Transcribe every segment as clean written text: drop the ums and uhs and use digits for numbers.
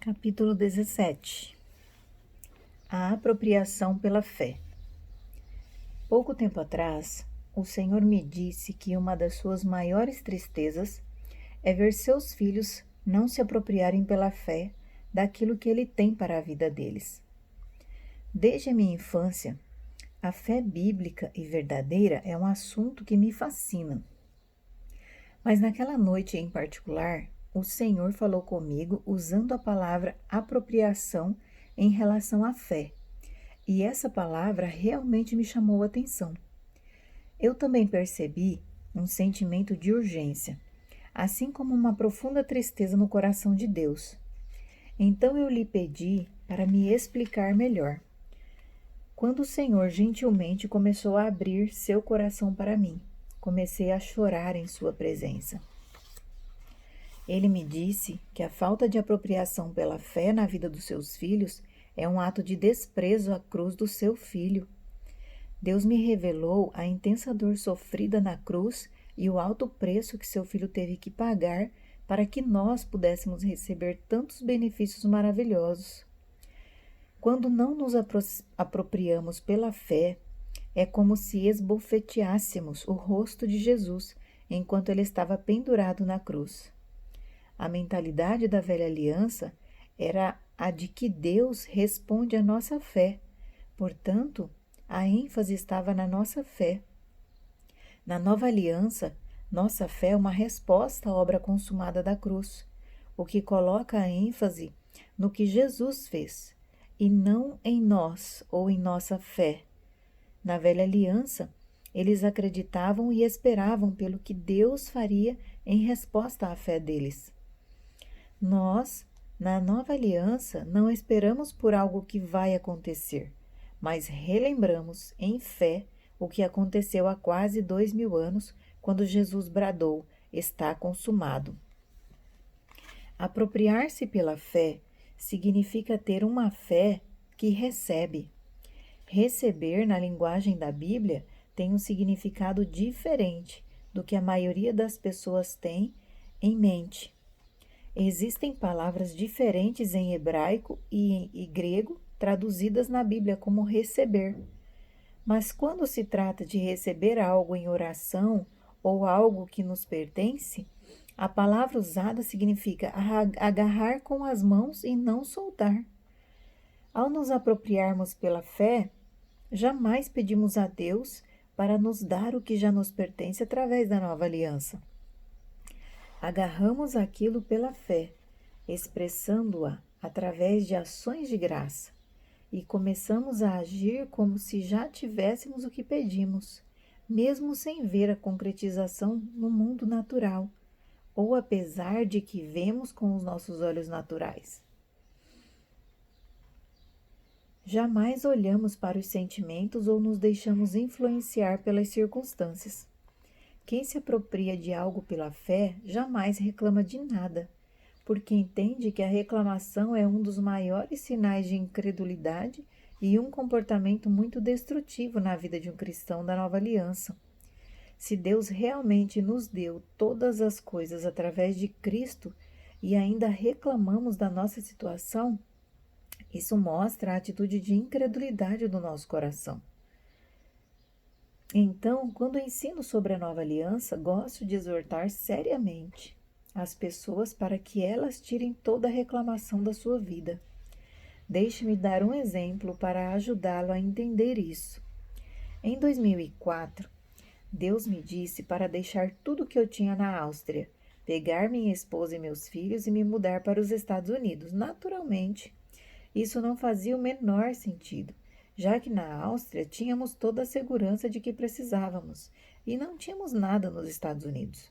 Capítulo 17. A apropriação pela fé. Pouco tempo atrás, o Senhor me disse que uma das suas maiores tristezas é ver seus filhos não se apropriarem pela fé daquilo que Ele tem para a vida deles. Desde a minha infância, a fé bíblica e verdadeira é um assunto que me fascina. Mas naquela noite em particular, o Senhor falou comigo usando a palavra apropriação em relação à fé, e essa palavra realmente me chamou a atenção. Eu também percebi um sentimento de urgência, assim como uma profunda tristeza no coração de Deus. Então eu lhe pedi para me explicar melhor. Quando o Senhor gentilmente começou a abrir seu coração para mim, comecei a chorar em sua presença. Ele me disse que a falta de apropriação pela fé na vida dos seus filhos é um ato de desprezo à cruz do seu filho. Deus me revelou a intensa dor sofrida na cruz e o alto preço que seu filho teve que pagar para que nós pudéssemos receber tantos benefícios maravilhosos. Quando não nos apropriamos pela fé, é como se esbofeteássemos o rosto de Jesus enquanto ele estava pendurado na cruz. A mentalidade da velha aliança era a de que Deus responde à nossa fé. Portanto, a ênfase estava na nossa fé. Na nova aliança, nossa fé é uma resposta à obra consumada da cruz, o que coloca a ênfase no que Jesus fez, e não em nós ou em nossa fé. Na velha aliança, eles acreditavam e esperavam pelo que Deus faria em resposta à fé deles. Nós, na nova aliança, não esperamos por algo que vai acontecer, mas relembramos em fé o que aconteceu há quase 2000 anos, quando Jesus bradou: "Está consumado". Apropriar-se pela fé significa ter uma fé que recebe. Receber, na linguagem da Bíblia, tem um significado diferente do que a maioria das pessoas tem em mente. Existem palavras diferentes em hebraico e grego traduzidas na Bíblia como receber. Mas quando se trata de receber algo em oração ou algo que nos pertence, a palavra usada significa agarrar com as mãos e não soltar. Ao nos apropriarmos pela fé, jamais pedimos a Deus para nos dar o que já nos pertence através da nova aliança. Agarramos aquilo pela fé, expressando-a através de ações de graça, e começamos a agir como se já tivéssemos o que pedimos, mesmo sem ver a concretização no mundo natural, ou apesar de que vemos com os nossos olhos naturais. Jamais olhamos para os sentimentos ou nos deixamos influenciar pelas circunstâncias. Quem se apropria de algo pela fé jamais reclama de nada, porque entende que a reclamação é um dos maiores sinais de incredulidade e um comportamento muito destrutivo na vida de um cristão da nova aliança. Se Deus realmente nos deu todas as coisas através de Cristo e ainda reclamamos da nossa situação, isso mostra a atitude de incredulidade do nosso coração. Então, quando ensino sobre a nova aliança, gosto de exortar seriamente as pessoas para que elas tirem toda a reclamação da sua vida. Deixe-me dar um exemplo para ajudá-lo a entender isso. Em 2004, Deus me disse para deixar tudo que eu tinha na Áustria, pegar minha esposa e meus filhos e me mudar para os Estados Unidos. Naturalmente, isso não fazia o menor sentido, já que na Áustria tínhamos toda a segurança de que precisávamos e não tínhamos nada nos Estados Unidos.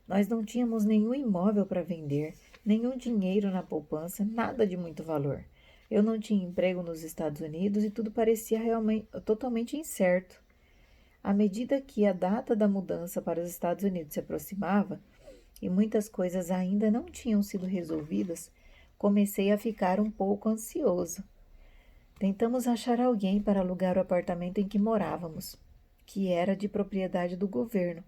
Nós não tínhamos nenhum imóvel para vender, nenhum dinheiro na poupança, nada de muito valor. Eu não tinha emprego nos Estados Unidos e tudo parecia totalmente incerto. À medida que a data da mudança para os Estados Unidos se aproximava e muitas coisas ainda não tinham sido resolvidas, comecei a ficar um pouco ansioso. Tentamos achar alguém para alugar o apartamento em que morávamos, que era de propriedade do governo,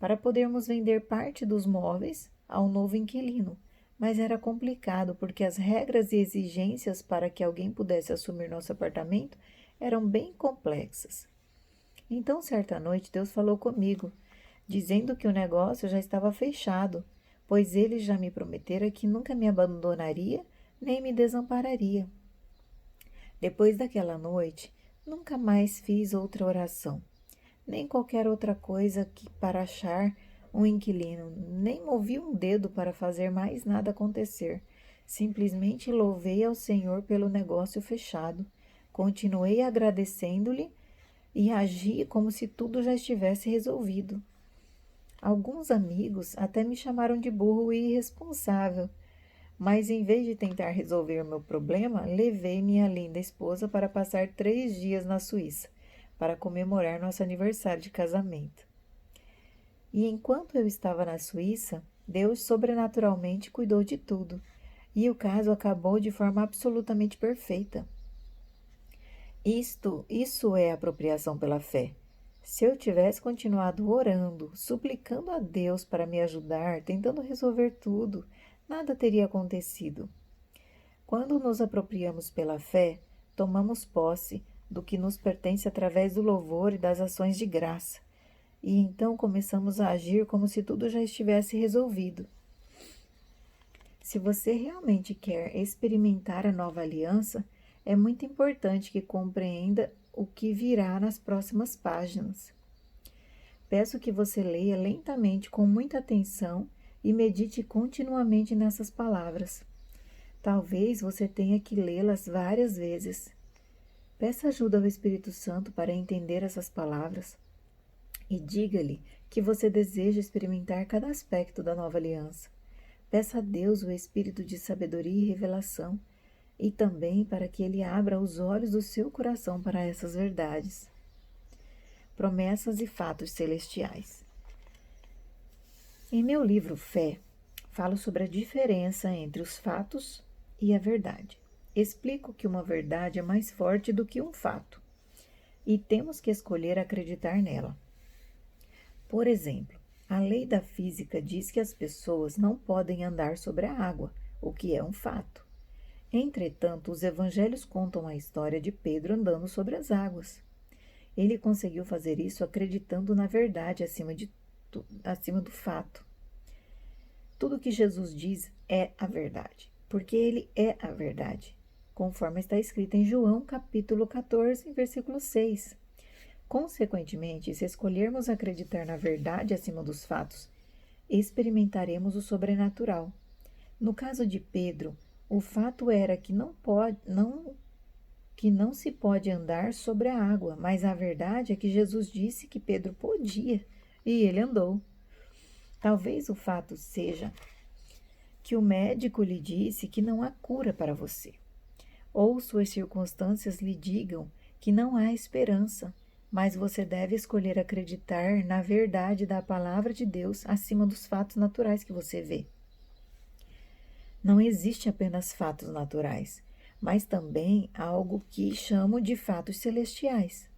para podermos vender parte dos móveis ao novo inquilino, mas era complicado porque as regras e exigências para que alguém pudesse assumir nosso apartamento eram bem complexas. Então, certa noite, Deus falou comigo, dizendo que o negócio já estava fechado, pois ele já me prometera que nunca me abandonaria nem me desampararia. Depois daquela noite, nunca mais fiz outra oração, nem qualquer outra coisa que para achar um inquilino, nem movi um dedo para fazer mais nada acontecer. Simplesmente louvei ao Senhor pelo negócio fechado, continuei agradecendo-lhe e agi como se tudo já estivesse resolvido. Alguns amigos até me chamaram de burro e irresponsável, mas em vez de tentar resolver meu problema, levei minha linda esposa para passar 3 dias na Suíça, para comemorar nosso aniversário de casamento. E enquanto eu estava na Suíça, Deus sobrenaturalmente cuidou de tudo, e o caso acabou de forma absolutamente perfeita. Isso é apropriação pela fé. Se eu tivesse continuado orando, suplicando a Deus para me ajudar, tentando resolver tudo, nada teria acontecido. Quando nos apropriamos pela fé, tomamos posse do que nos pertence através do louvor e das ações de graça, e então começamos a agir como se tudo já estivesse resolvido. Se você realmente quer experimentar a nova aliança, é muito importante que compreenda o que virá nas próximas páginas. Peço que você leia lentamente com muita atenção e medite continuamente nessas palavras. Talvez você tenha que lê-las várias vezes. Peça ajuda ao Espírito Santo para entender essas palavras e diga-lhe que você deseja experimentar cada aspecto da nova aliança. Peça a Deus o espírito de sabedoria e revelação e também para que Ele abra os olhos do seu coração para essas verdades. Promessas e fatos celestiais. Em meu livro Fé, falo sobre a diferença entre os fatos e a verdade. Explico que uma verdade é mais forte do que um fato e temos que escolher acreditar nela. Por exemplo, a lei da física diz que as pessoas não podem andar sobre a água, o que é um fato. Entretanto, os evangelhos contam a história de Pedro andando sobre as águas. Ele conseguiu fazer isso acreditando na verdade acima do fato. Tudo que Jesus diz é a verdade, porque ele é a verdade, conforme está escrito em João capítulo 14, versículo 6. Consequentemente, se escolhermos acreditar na verdade acima dos fatos, experimentaremos o sobrenatural. No caso de Pedro, o fato era que não se pode andar sobre a água, mas a verdade é que Jesus disse que Pedro podia, e ele andou. Talvez o fato seja que o médico lhe disse que não há cura para você, ou suas circunstâncias lhe digam que não há esperança, mas você deve escolher acreditar na verdade da palavra de Deus acima dos fatos naturais que você vê. Não existe apenas fatos naturais, mas também algo que chamo de fatos celestiais.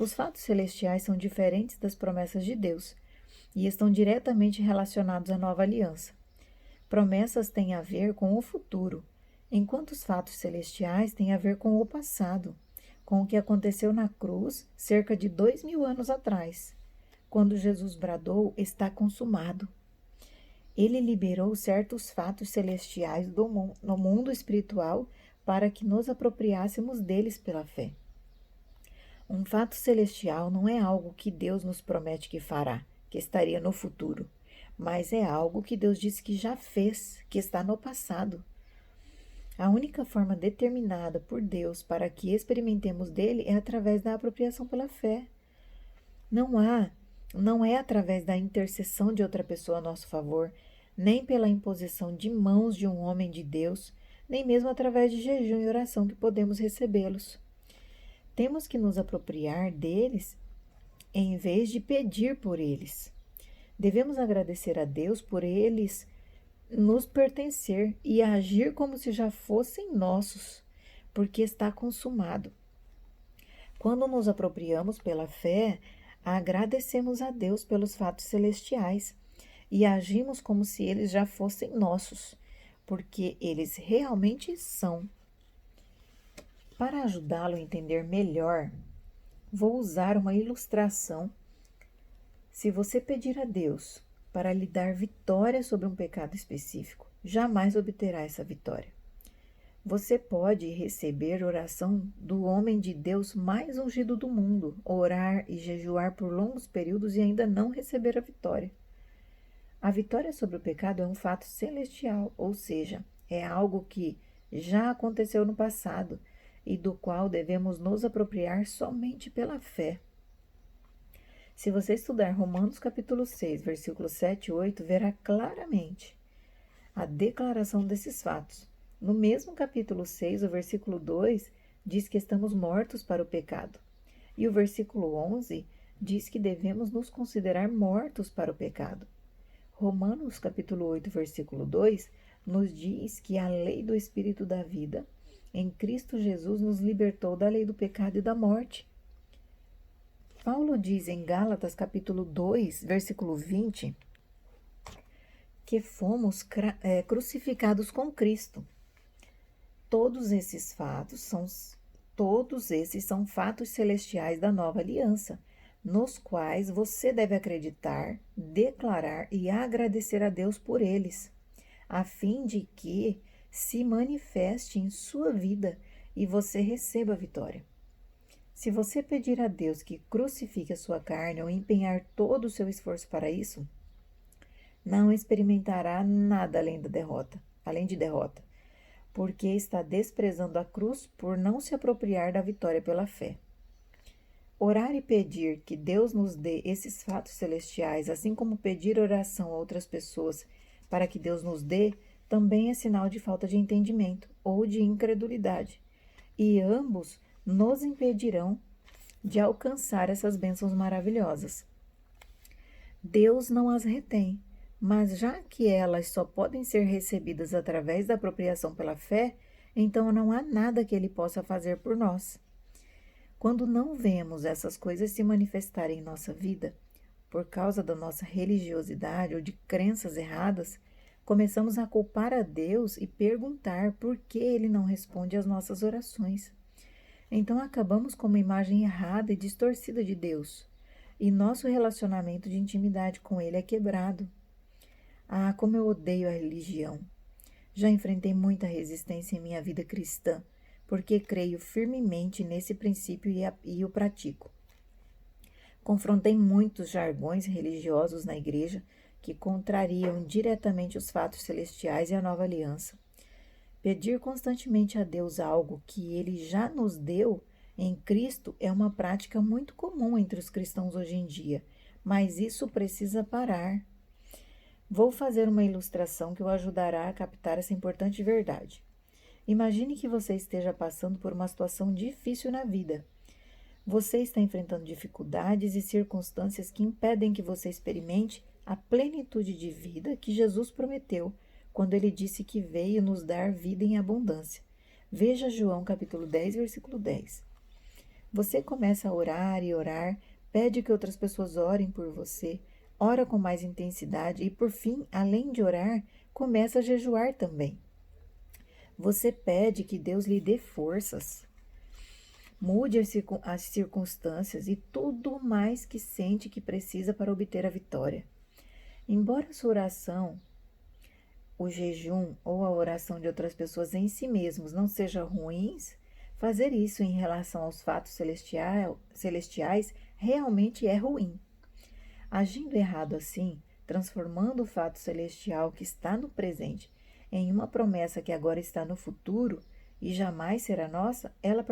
Os fatos celestiais são diferentes das promessas de Deus e estão diretamente relacionados à nova aliança. Promessas têm a ver com o futuro, enquanto os fatos celestiais têm a ver com o passado, com o que aconteceu na cruz cerca de 2000 anos atrás, quando Jesus bradou: "Está consumado". Ele liberou certos fatos celestiais no mundo espiritual para que nos apropriássemos deles pela fé. Um fato celestial não é algo que Deus nos promete que fará, que estaria no futuro, mas é algo que Deus disse que já fez, que está no passado. A única forma determinada por Deus para que experimentemos dele é através da apropriação pela fé. Não é através da intercessão de outra pessoa a nosso favor, nem pela imposição de mãos de um homem de Deus, nem mesmo através de jejum e oração que podemos recebê-los. Temos que nos apropriar deles em vez de pedir por eles. Devemos agradecer a Deus por eles nos pertencer e agir como se já fossem nossos, porque está consumado. Quando nos apropriamos pela fé, agradecemos a Deus pelos fatos celestiais e agimos como se eles já fossem nossos, porque eles realmente são. Para ajudá-lo a entender melhor, vou usar uma ilustração. Se você pedir a Deus para lhe dar vitória sobre um pecado específico, jamais obterá essa vitória. Você pode receber oração do homem de Deus mais ungido do mundo, orar e jejuar por longos períodos e ainda não receber a vitória. A vitória sobre o pecado é um fato celestial, ou seja, é algo que já aconteceu no passado e do qual devemos nos apropriar somente pela fé. Se você estudar Romanos capítulo 6, versículos 7 e 8, verá claramente a declaração desses fatos. No mesmo capítulo 6, o versículo 2 diz que estamos mortos para o pecado. E o versículo 11 diz que devemos nos considerar mortos para o pecado. Romanos capítulo 8, versículo 2 nos diz que a lei do Espírito da vida em Cristo Jesus nos libertou da lei do pecado e da morte. Paulo diz em Gálatas capítulo 2, versículo 20, que fomos crucificados com Cristo. Todos esses são fatos celestiais da nova aliança, nos quais você deve acreditar, declarar e agradecer a Deus por eles, a fim de que se manifeste em sua vida e você receba a vitória. Se você pedir a Deus que crucifique a sua carne ou empenhar todo o seu esforço para isso, não experimentará nada além de derrota, porque está desprezando a cruz por não se apropriar da vitória pela fé. Orar e pedir que Deus nos dê esses fatos celestiais, assim como pedir oração a outras pessoas para que Deus nos dê, também é sinal de falta de entendimento ou de incredulidade, e ambos nos impedirão de alcançar essas bênçãos maravilhosas. Deus não as retém, mas já que elas só podem ser recebidas através da apropriação pela fé, então não há nada que Ele possa fazer por nós. Quando não vemos essas coisas se manifestarem em nossa vida, por causa da nossa religiosidade ou de crenças erradas, começamos a culpar a Deus e perguntar por que Ele não responde às nossas orações. Então acabamos com uma imagem errada e distorcida de Deus, e nosso relacionamento de intimidade com Ele é quebrado. Ah, como eu odeio a religião! Já enfrentei muita resistência em minha vida cristã, porque creio firmemente nesse princípio e o pratico. Confrontei muitos jargões religiosos na igreja que contrariam diretamente os fatos celestiais e a nova aliança. Pedir constantemente a Deus algo que Ele já nos deu em Cristo é uma prática muito comum entre os cristãos hoje em dia, mas isso precisa parar. Vou fazer uma ilustração que o ajudará a captar essa importante verdade. Imagine que você esteja passando por uma situação difícil na vida. Você está enfrentando dificuldades e circunstâncias que impedem que você experimente a plenitude de vida que Jesus prometeu quando Ele disse que veio nos dar vida em abundância. Veja João capítulo 10, versículo 10. Você começa a orar e orar, pede que outras pessoas orem por você, ora com mais intensidade e, por fim, além de orar, começa a jejuar também. Você pede que Deus lhe dê forças, mude as circunstâncias e tudo mais que sente que precisa para obter a vitória. Embora sua oração, o jejum ou a oração de outras pessoas em si mesmos não sejam ruins, fazer isso em relação aos fatos celestiais realmente é ruim. Agindo errado assim, transformando o fato celestial que está no presente em uma promessa que agora está no futuro e jamais será nossa, ela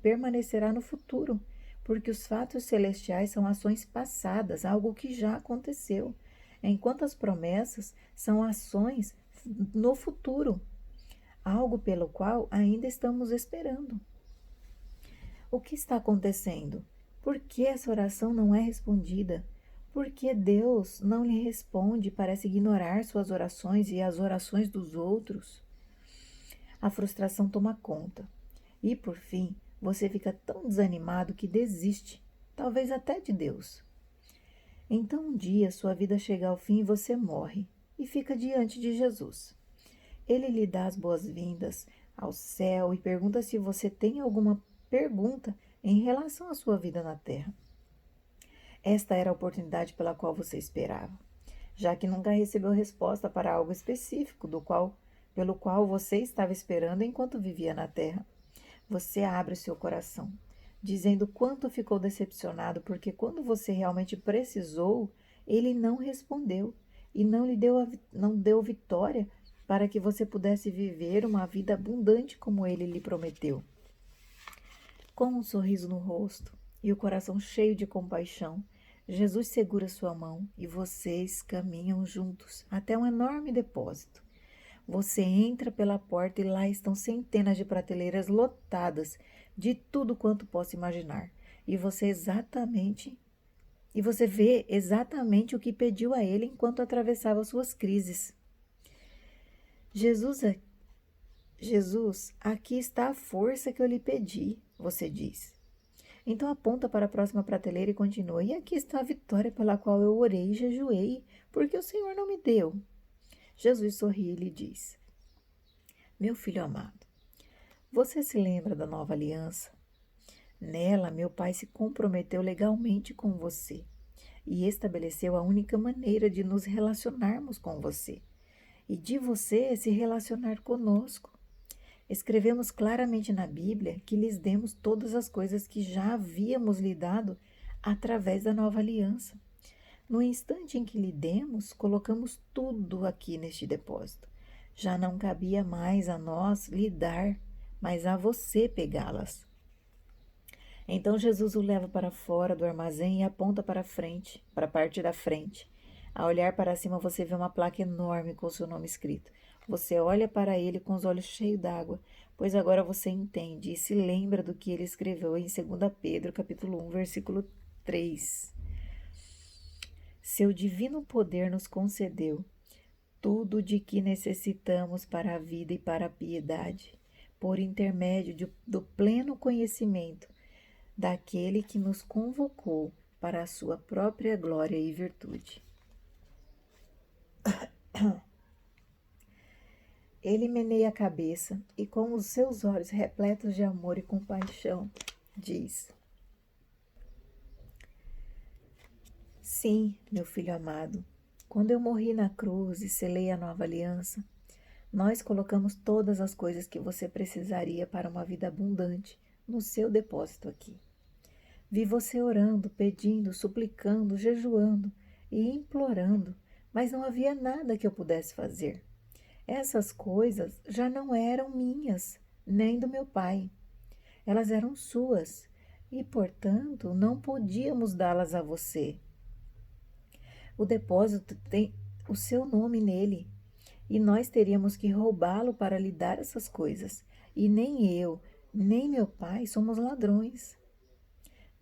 permanecerá no futuro, porque os fatos celestiais são ações passadas, algo que já aconteceu, enquanto as promessas são ações no futuro, algo pelo qual ainda estamos esperando. O que está acontecendo? Por que essa oração não é respondida? Por que Deus não lhe responde e parece ignorar suas orações e as orações dos outros? A frustração toma conta. E, por fim, você fica tão desanimado que desiste, talvez até de Deus. Então, um dia, sua vida chega ao fim e você morre e fica diante de Jesus. Ele lhe dá as boas-vindas ao céu e pergunta se você tem alguma pergunta em relação à sua vida na terra. Esta era a oportunidade pela qual você esperava, já que nunca recebeu resposta para algo específico pelo qual você estava esperando enquanto vivia na terra. Você abre seu coração, dizendo quanto ficou decepcionado porque quando você realmente precisou, ele não respondeu e não deu vitória para que você pudesse viver uma vida abundante como ele lhe prometeu. Com um sorriso no rosto e o coração cheio de compaixão, Jesus segura sua mão e vocês caminham juntos até um enorme depósito. Você entra pela porta e lá estão centenas de prateleiras lotadas de tudo quanto possa imaginar. E você vê exatamente o que pediu a ele enquanto atravessava suas crises. Jesus, aqui está a força que eu lhe pedi, você diz. Então aponta para a próxima prateleira e continua. E aqui está a vitória pela qual eu orei e jejuei, porque o Senhor não me deu. Jesus sorri e lhe diz: Meu filho amado, você se lembra da nova aliança? Nela, meu pai se comprometeu legalmente com você e estabeleceu a única maneira de nos relacionarmos com você e de você se relacionar conosco. Escrevemos claramente na Bíblia que lhes demos todas as coisas que já havíamos lhe dado através da nova aliança. No instante em que lhe demos, colocamos tudo aqui neste depósito. Já não cabia mais a nós lhe dar, mas a você pegá-las. Então Jesus o leva para fora do armazém e aponta para a parte da frente. Ao olhar para cima, você vê uma placa enorme com seu nome escrito. Você olha para ele com os olhos cheios d'água, pois agora você entende e se lembra do que ele escreveu em 2 Pedro, capítulo 1, versículo 3. Seu divino poder nos concedeu tudo de que necessitamos para a vida e para a piedade, por intermédio do pleno conhecimento daquele que nos convocou para a sua própria glória e virtude. Ele meneia a cabeça e, com os seus olhos repletos de amor e compaixão, diz: Sim, meu filho amado, quando eu morri na cruz e selei a nova aliança, nós colocamos todas as coisas que você precisaria para uma vida abundante no seu depósito aqui. Vi você orando, pedindo, suplicando, jejuando e implorando, mas não havia nada que eu pudesse fazer. Essas coisas já não eram minhas, nem do meu pai. Elas eram suas e, portanto, não podíamos dá-las a você. O depósito tem o seu nome nele e nós teríamos que roubá-lo para lhe dar essas coisas. E nem eu, nem meu pai somos ladrões.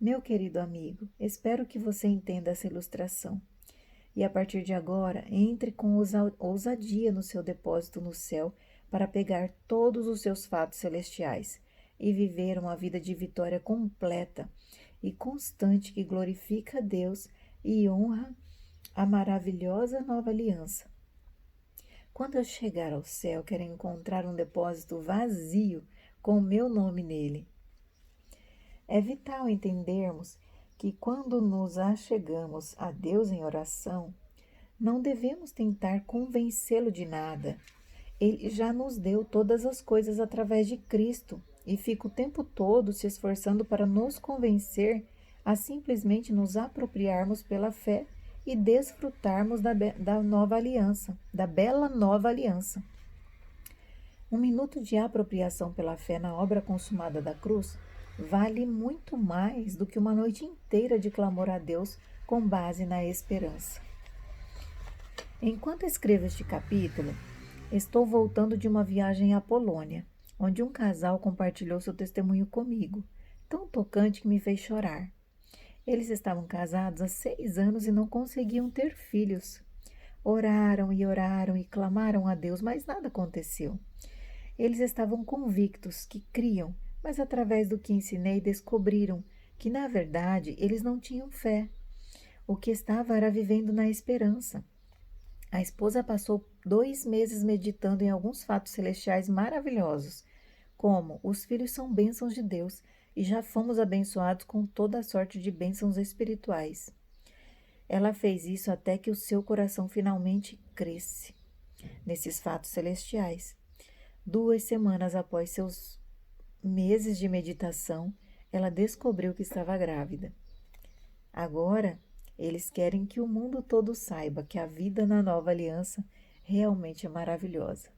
Meu querido amigo, espero que você entenda essa ilustração. E a partir de agora, entre com ousadia no seu depósito no céu para pegar todos os seus fatos celestiais e viver uma vida de vitória completa e constante que glorifica a Deus e honra a maravilhosa nova aliança. Quando eu chegar ao céu, quero encontrar um depósito vazio com o meu nome nele. É vital entendermos que quando nos achegamos a Deus em oração, não devemos tentar convencê-lo de nada. Ele já nos deu todas as coisas através de Cristo e fica o tempo todo se esforçando para nos convencer a simplesmente nos apropriarmos pela fé e desfrutarmos da nova aliança, da bela nova aliança. Um minuto de apropriação pela fé na obra consumada da cruz vale muito mais do que uma noite inteira de clamor a Deus com base na esperança. Enquanto escrevo este capítulo, estou voltando de uma viagem à Polônia, onde um casal compartilhou seu testemunho comigo, tão tocante que me fez chorar. Eles estavam casados há 6 anos e não conseguiam ter filhos. Oraram e clamaram a Deus, mas nada aconteceu. Eles estavam convictos que criam, mas através do que ensinei descobriram que, na verdade, eles não tinham fé. O que estava era vivendo na esperança. A esposa passou 2 meses meditando em alguns fatos celestiais maravilhosos, como os filhos são bênçãos de Deus e já fomos abençoados com toda a sorte de bênçãos espirituais. Ela fez isso até que o seu coração finalmente cresce nesses fatos celestiais. 2 semanas após seus meses de meditação, ela descobriu que estava grávida. Agora, eles querem que o mundo todo saiba que a vida na nova aliança realmente é maravilhosa.